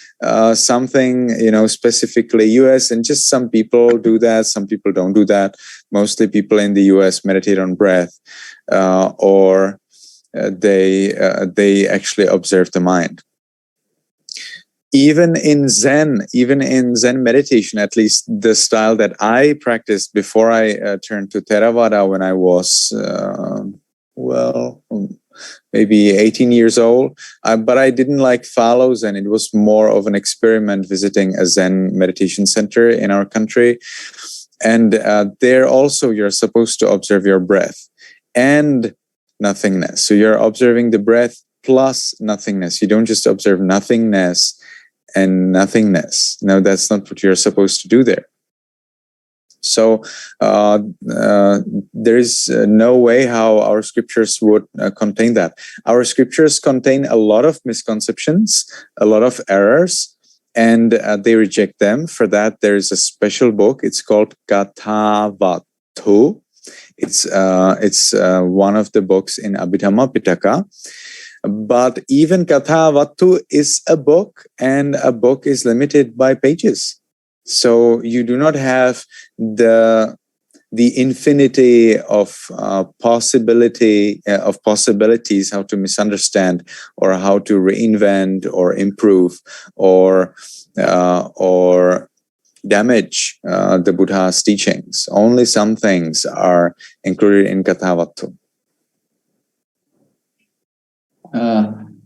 something, you know, specifically US, and just some people do that, some people don't do that. Mostly people in the US meditate on breath, or they actually observe the mind. Even in Zen meditation, at least the style that I practiced before I turned to Theravada when I was maybe 18 years old, but I didn't like follow Zen. It was more of an experiment visiting a Zen meditation center in our country. And there also you're supposed to observe your breath and nothingness. So you're observing the breath plus nothingness. You don't just observe nothingness and nothingness. No, that's not what you're supposed to do there. So there is no way how our scriptures would contain that. Our scriptures contain a lot of misconceptions, a lot of errors, and they reject them. For that, there is a special book. It's called Kathavattu. It's one of the books in Abhidhamma Pitaka. But even Kathavattu is a book, and a book is limited by pages. So you do not have the infinity of possibilities how to misunderstand or how to reinvent or improve or damage the Buddha's teachings. Only some things are included in Kathavattu.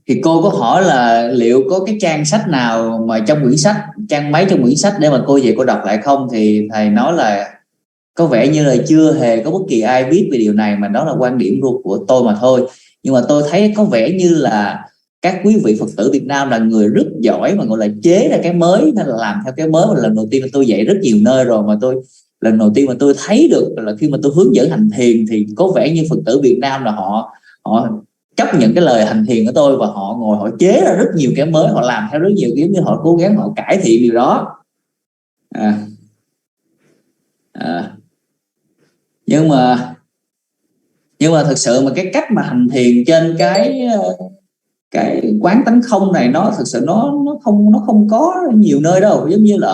Thì cô có hỏi là liệu có cái trang sách nào mà trong quyển sách, trang mấy trong quyển sách để mà cô về cô đọc lại không, thì thầy nói là có vẻ như là chưa hề có bất kỳ ai viết về điều này, mà đó là quan điểm của tôi mà thôi. Nhưng mà tôi thấy có vẻ như là các quý vị Phật tử Việt Nam là người rất giỏi mà gọi là chế ra cái mới hay là làm theo cái mới. Mà lần đầu tiên là tôi dạy rất nhiều nơi rồi, mà lần đầu tiên mà tôi thấy được là khi mà tôi hướng dẫn hành thiền thì có vẻ như Phật tử Việt Nam là họ chấp nhận cái lời hành thiền của tôi và họ ngồi họ chế ra rất nhiều cái mới, họ làm theo rất nhiều, giống như họ cố gắng họ cải thiện điều đó. Nhưng mà thực sự mà cái cách mà hành thiền trên cái quán tánh không này, nó thực sự nó không có nhiều nơi đâu. Giống như là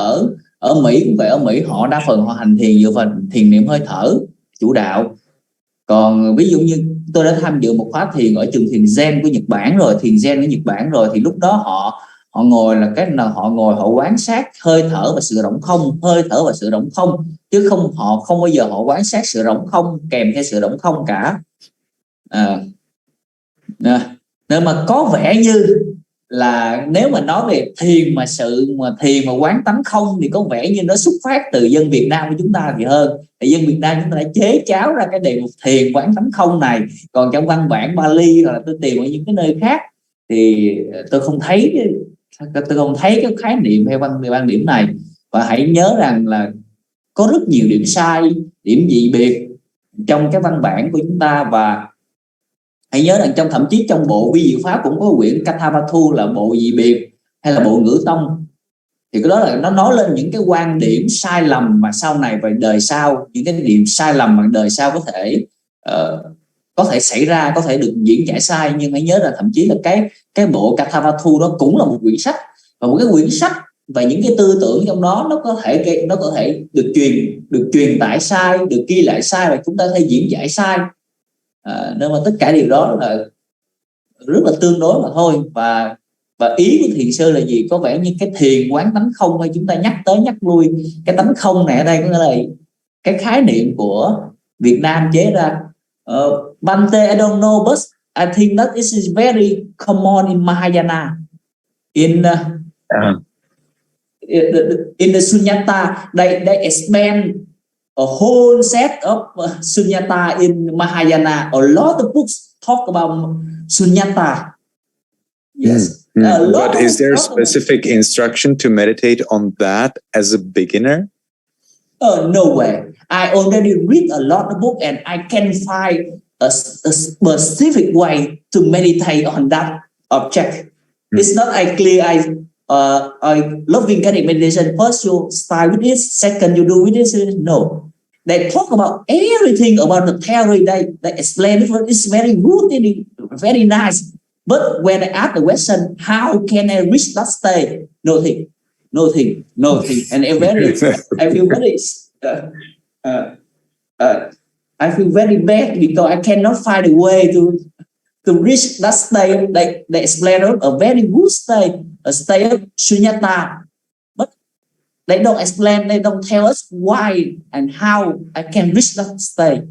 ở Mỹ cũng vậy, ở Mỹ họ đa phần họ hành thiền dựa vào thiền niệm hơi thở chủ đạo. Còn ví dụ như tôi đã tham dự một khóa thiền ở trường thiền Zen của Nhật Bản rồi, thì lúc đó họ ngồi là cái nào họ ngồi họ quan sát hơi thở và sự rỗng không, chứ họ không bao giờ họ quan sát sự rỗng không kèm theo sự rỗng không cả. Nên mà có vẻ như là nếu mà nói về thiền mà quán tánh không thì có vẻ như nó xuất phát từ dân Việt Nam của chúng ta thì hơn. Tại dân Việt Nam chúng ta đã chế cháo ra cái đề mục thiền quán tánh không này, còn trong văn bản Bali hoặc là tôi tìm ở những cái nơi khác thì tôi không thấy cái khái niệm hay quan điểm này. Và hãy nhớ rằng là có rất nhiều điểm sai, điểm dị biệt trong cái văn bản của chúng ta. Và hãy nhớ rằng thậm chí trong bộ vi diệu pháp cũng có quyển Kathavattu là bộ dị biệt hay là bộ ngữ tông, thì cái đó là nó nói lên những cái quan điểm sai lầm mà sau này về đời sau, những cái điểm sai lầm mà đời sau có thể xảy ra, có thể được diễn giải sai. Nhưng hãy nhớ là thậm chí là cái bộ Kathavattu đó cũng là một quyển sách Và một cái quyển sách và những cái tư tưởng trong đó nó có thể được truyền tải sai, được ghi lại sai, và chúng ta có thể diễn giải sai. Nên mà tất cả điều đó là rất là tương đối mà thôi. Và ý của thiền sư là gì? Có vẻ như cái thiền quán tánh không, hay chúng ta nhắc tới nhắc lui cái tánh không này ở đây, có nghĩa là cái khái niệm của Việt Nam chế ra. Bante, I don't know, but I think that this is very common in Mahayana. In the Sunyata, they expand a whole set of Sunyata in Mahayana. A lot of books talk about Sunyata. Yes. But is there specific instruction to meditate on that as a beginner? No way. I already read a lot of books and I can find a specific way to meditate on that object. It's not clear. I loving Carita meditation. First you start with this, second you do with this. No. They talk about everything about the theory. They explain it. It's very good, very nice. But when I ask the question, how can I reach that state? Nothing. And I feel very bad because I cannot find a way to reach that state. They explain a very good state, a state of Sunyata. But they don't explain, they don't tell us why and how I can reach that state.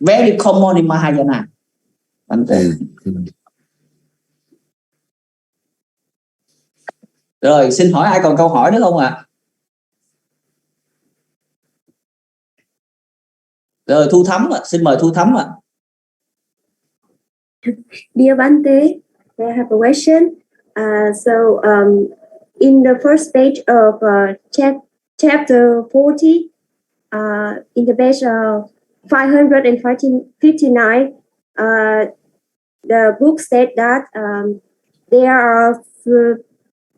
Very common in Mahayana. Rồi, xin hỏi ai còn câu hỏi nữa không ạ? Rồi, Thu Thắm ạ, xin mời Thu Thắm ạ. Dear Bante, I have a question. In the first page of chapter 40, in the page 559, the book said that there are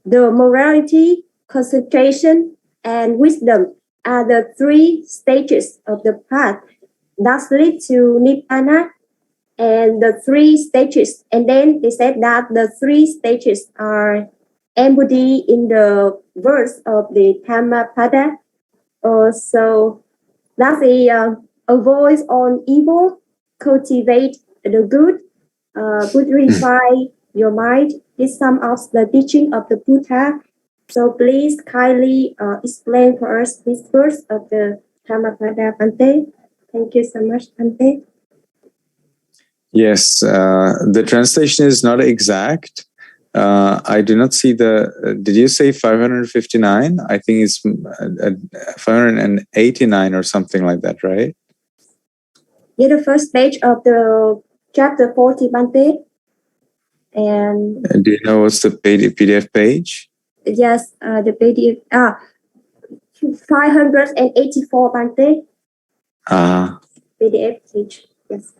the morality, concentration, and wisdom are the three stages of the path that lead to Nibbana, and the three stages. And then they said that the three stages are embodied in the verse of the Dhammapada. So that's avoid all evil, cultivate the good, purify your mind. Is some of the teaching of the Buddha. So please kindly explain for us this verse of the Dhammapada, Bante. Thank you so much, Bante. Yes, the translation is not exact. I do not see did you say 559? I think it's 589 or something like that, right? Yeah, the first page of the chapter 40, Bante. And do you know what's the PDF page? Yes, the PDF 584, Bante. PDF page. Yes.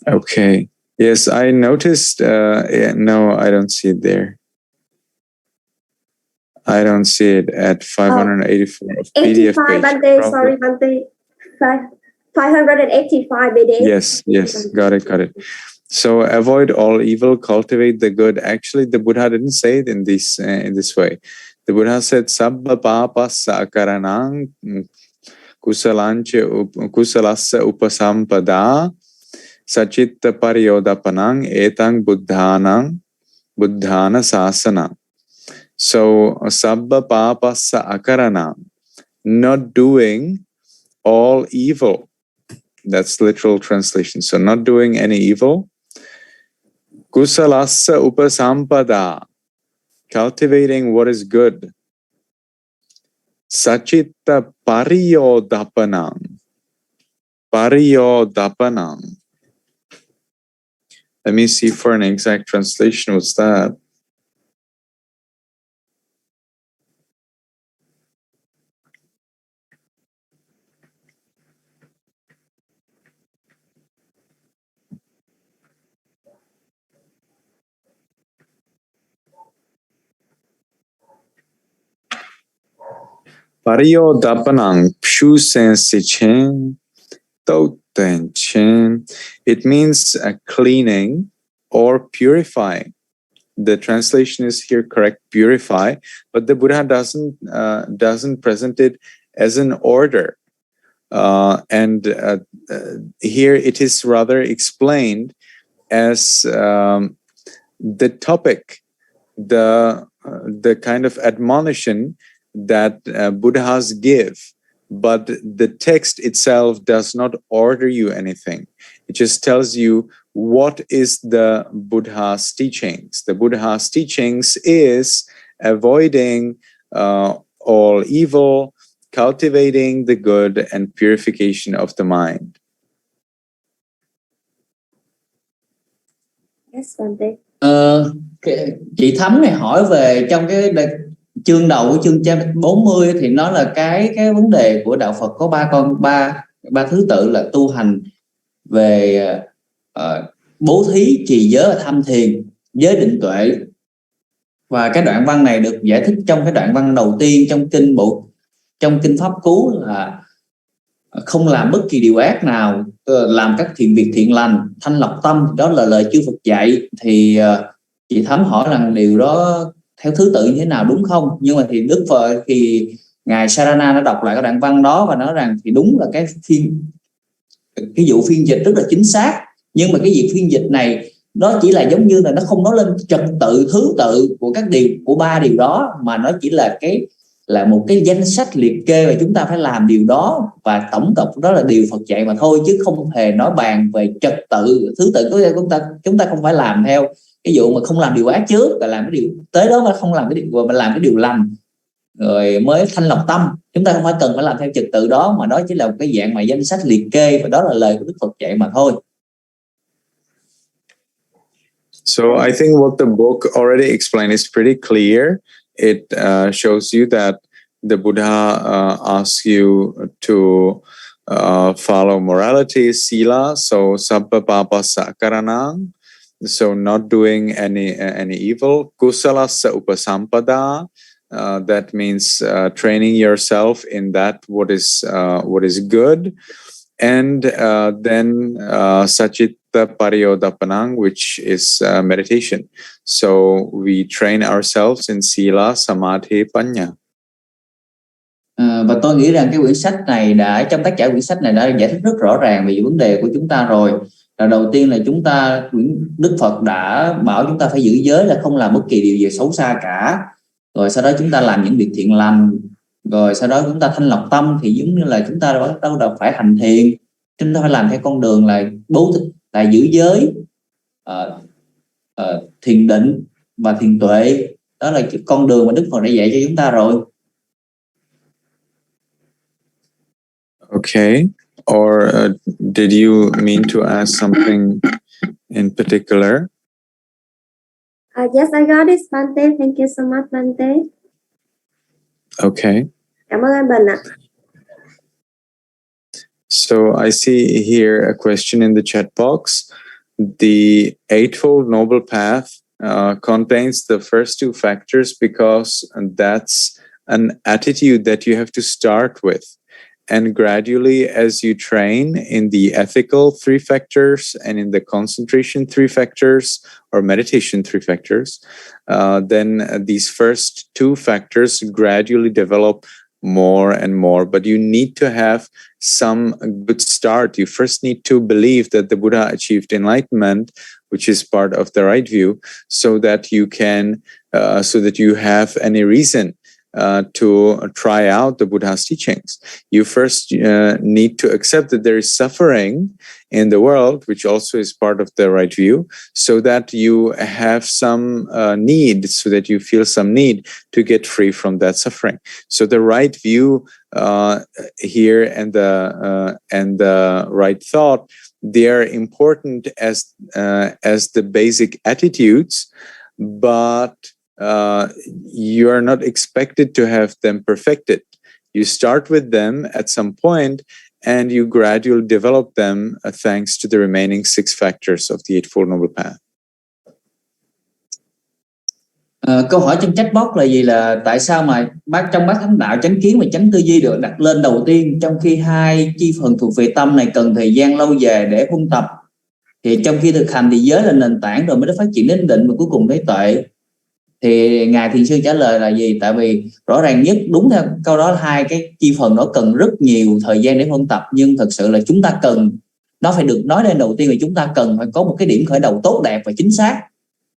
Okay. Yes, I noticed. No, I don't see it there. I don't see it at 584 of PDF page. Bante, sorry, Bante. 585 PDF. Yes. Got it. So avoid all evil, cultivate the good. Actually, the Buddha didn't say it in this way. The Buddha said, "Sabba papa sakaranang kusalasya upasampada sachitta pariyodapanang etang buddhana sasana." So sabba papa sakaranang, not doing all evil. That's literal translation. So not doing any evil. Kusalasa upasampada, cultivating what is good. Sachitta pariyodapanam. Let me see for an exact translation. What's that? Pariyodapanang pshu sensichen totenchen. It means cleaning or purifying. The translation is here correct, purify, but the Buddha doesn't present it as an order. Here it is rather explained as the topic, the kind of admonition that Buddhas give, but the text itself does not order you anything. It just tells you what is the Buddha's teachings. The Buddha's teachings is avoiding all evil, cultivating the good, and purification of the mind. Yes, Bante. Chị Thắm này hỏi về trong cái chương đầu của chương 40 thì nói là cái vấn đề của đạo Phật có ba thứ tự là tu hành về bố thí, trì giới và tham thiền, giới định tuệ. Và cái đoạn văn này được giải thích trong cái đoạn văn đầu tiên trong kinh Pháp Cú là không làm bất kỳ điều ác nào, làm các việc thiện lành, thanh lọc tâm. Đó là lời chư Phật dạy. Thì chị Thắm hỏi rằng điều đó theo thứ tự như thế nào, đúng không? Nhưng mà thì Đức Phật, thì ngài Sarana đã đọc lại cái đoạn văn đó và nói rằng thì đúng là cái vụ phiên dịch rất là chính xác. Nhưng mà cái việc phiên dịch này nó chỉ là giống như là nó không nói lên trật tự, thứ tự của các điều, của ba điều đó, mà nó chỉ là một cái danh sách liệt kê và chúng ta phải làm điều đó, và tổng cộng đó là điều Phật dạy mà thôi, chứ không hề nói bàn về trật tự, thứ tự của chúng ta không phải làm theo cái vụ mà không làm điều ác trước và làm cái điều tới đó, mà không làm cái điều mà làm cái điều lành rồi mới thanh lọc tâm. Chúng ta không phải cần phải làm theo trật tự đó, mà đó chỉ là một cái dạng mà danh sách liệt kê, và đó là lời của Đức Phật dạy mà thôi. So I think what the book already explained is pretty clear. It shows you that the Buddha asks you to follow morality, sila, so sabba papa sakaranang, so not doing any evil. Kusalasa upasampada, that means training yourself in that what is good, and then Sachitta Pariyodapanang, which is meditation. So we train ourselves in Sila, Samadhi, Panya. Và tôi nghĩ rằng cái quyển sách này trong tác giả quyển sách này đã giải thích rất rõ ràng về vấn đề của chúng ta rồi. Là đầu tiên là Đức Phật đã bảo chúng ta phải giữ giới, là không làm bất kỳ điều gì xấu xa cả. Rồi sau đó chúng ta làm những việc thiện lành. Rồi sau đó chúng ta thanh lọc tâm, thì giống như là chúng ta bắt đầu phải hành thiền. Chúng ta phải làm theo con đường là giữ giới, thiền định và thiền tuệ. Đó là con đường mà Đức Phật đã dạy cho chúng ta rồi. Okay. Or did you mean to ask something in particular? Yes, I got it, Bante. Thank you so much, Bante. Okay. Cảm ơn anh Bình ạ. So I see here a question in the chat box. The Eightfold Noble Path contains the first two factors because that's an attitude that you have to start with. And gradually, as you train in the ethical three factors and in the concentration three factors or meditation three factors, then these first two factors gradually develop more and more. But you need to have some good start. You first need to believe that the Buddha achieved enlightenment, which is part of the right view, so that you can, so that you have any reason to try out the Buddha's teachings. You first need to accept that there is suffering in the world, which also is part of the right view, so that you have some need, so that you feel some need to get free from that suffering. So the right view here and the right thought, they are important as the basic attitudes, but you are not expected to have them perfected. You start with them at some point and you gradually develop them thanks to the remaining six factors of the Eightfold Noble Path. Câu hỏi trong chat box là gì, là tại sao mà trong bát thánh đạo chánh kiến và chánh tư duy được đặt lên đầu tiên, trong khi hai chi phần thuộc về tâm này cần thời gian lâu dài để huân tập. Thì trong khi thực hành thì giới là nền tảng, rồi mới đến phát triển đến định và cuối cùng tới tuệ. Thì ngài thiền sư trả lời là gì? Tại vì rõ ràng nhất, đúng theo câu đó, hai cái chi phần đó cần rất nhiều thời gian để huân tập, nhưng thật sự là chúng ta cần, nó phải được nói lên đầu tiên là chúng ta cần phải có một cái điểm khởi đầu tốt đẹp và chính xác.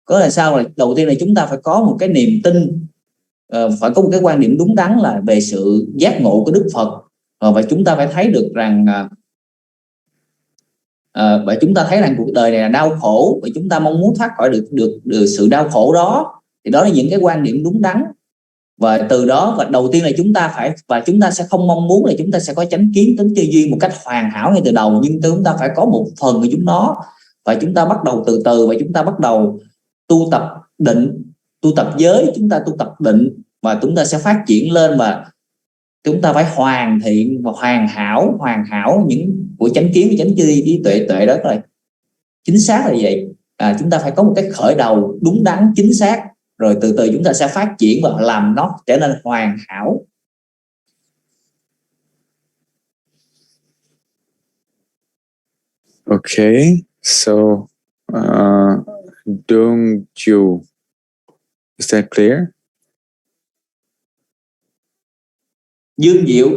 Có là sao? Là đầu tiên là chúng ta phải có một cái niềm tin, phải có một cái quan điểm đúng đắn là về sự giác ngộ của Đức Phật, và chúng ta phải thấy được rằng và chúng ta thấy rằng cuộc đời này là đau khổ, và chúng ta mong muốn thoát khỏi được sự đau khổ đó. Thì đó là những cái quan điểm đúng đắn, và từ đó, và đầu tiên là chúng ta phải, và chúng ta sẽ không mong muốn là chúng ta sẽ có chánh kiến tính tư duy một cách hoàn hảo ngay từ đầu, nhưng chúng ta phải có một phần của chúng nó, và chúng ta bắt đầu từ từ, và chúng ta bắt đầu tu tập định, tu tập giới, chúng ta tu tập định, và chúng ta sẽ phát triển lên, và chúng ta phải hoàn thiện và hoàn hảo những của chánh kiến và chánh tư duy tuệ đó rồi. Chính xác là vậy. Chúng ta phải có một cái khởi đầu đúng đắn chính xác, rồi từ từ chúng ta sẽ phát triển và làm nó trở nên hoàn hảo. Okay, so NGUYію, is that clear? Dương diệu.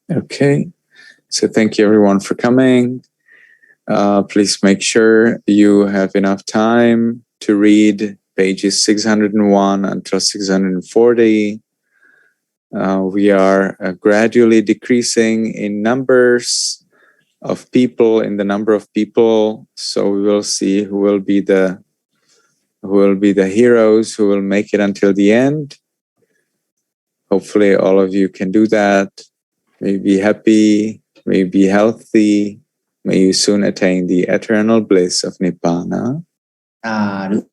Okay, so thank you everyone for coming. Please make sure you have enough time to read pages 601 until 640. We are gradually decreasing in numbers of people, in the number of people, so we will see who will be the heroes who will make it until the end. Hopefully all of you can do that. May be happy, may be healthy, may you soon attain the eternal bliss of Nibbana. Đúng